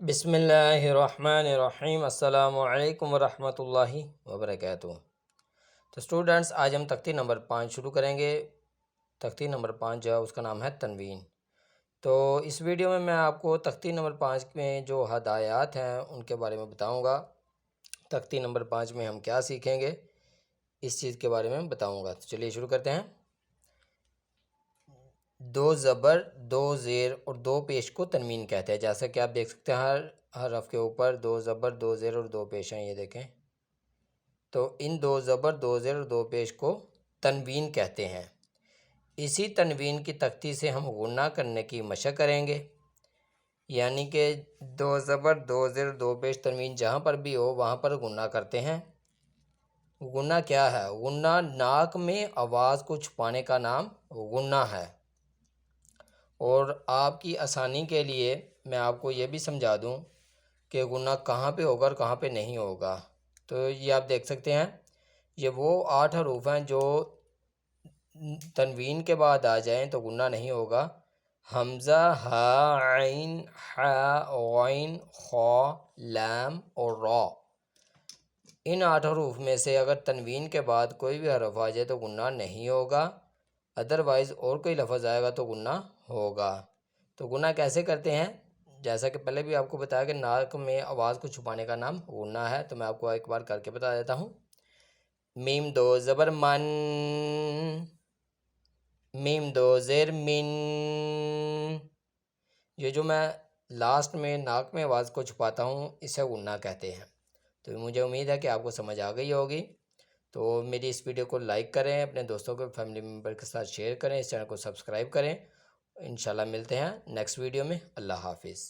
بسم اللہ الرحمن الرحیم۔ السلام علیکم ورحمۃ اللہ وبرکاتہ۔ تو اسٹوڈنٹس، آج ہم تختی نمبر 5 شروع کریں گے۔ تختی نمبر 5 جو ہے اس کا نام ہے تنوین۔ تو اس ویڈیو میں آپ کو تختی نمبر 5 میں جو ہدایات ہیں ان کے بارے میں بتاؤں گا۔ تختی نمبر 5 میں ہم کیا سیکھیں گے اس چیز کے بارے میں بتاؤں گا۔ تو چلیے شروع کرتے ہیں۔ 2 زبر 2 زیر اور 2 پیش کو تنوین کہتے ہیں۔ جیسا کہ آپ دیکھ سکتے ہیں ہر حرف کے اوپر 2 زبر 2 زیر اور 2 پیش ہیں، یہ دیکھیں۔ تو ان 2 زبر 2 زیر اور 2 پیش کو تنوین کہتے ہیں۔ اسی تنوین کی تختی سے ہم غنہ کرنے کی مشق کریں گے، یعنی کہ 2 زبر 2 زیر 2 پیش تنوین جہاں پر بھی ہو وہاں پر غنہ کرتے ہیں۔ غنہ کیا ہے؟ غنہ ناک میں آواز کو چھپانے کا نام غنہ ہے۔ اور آپ کی آسانی کے لیے میں آپ کو یہ بھی سمجھا دوں کہ غنہ کہاں پہ ہوگا اور کہاں پہ نہیں ہوگا۔ تو یہ آپ دیکھ سکتے ہیں، یہ وہ 8 حروف ہیں جو تنوین کے بعد آ جائیں تو غنہ نہیں ہوگا۔ حمزہ، ہا، عین، حا، غین، خا، لام اور را۔ ان 8 حروف میں سے اگر تنوین کے بعد کوئی بھی حرف آ جائے تو غنہ نہیں ہوگا، ادروائز اور کوئی لفظ آئے گا تو غنہ ہوگا۔ تو غنہ کیسے کرتے ہیں؟ جیسا کہ پہلے بھی آپ کو بتایا کہ ناک میں آواز کو چھپانے کا نام غنہ ہے، تو میں آپ کو ایک بار کر کے بتا دیتا ہوں۔ میم 2 زبر من، میم 2 زیر من۔ یہ جو میں لاسٹ میں ناک میں آواز کو چھپاتا ہوں اسے غنہ کہتے ہیں۔ تو مجھے امید ہے کہ آپ کو سمجھ آ گئی ہوگی۔ تو میری اس ویڈیو کو لائک کریں، اپنے دوستوں کو فیملی ممبر کے ساتھ شیئر کریں، اس چینل کو سبسکرائب کریں۔ انشاءاللہ ملتے ہیں نیکسٹ ویڈیو میں۔ اللہ حافظ۔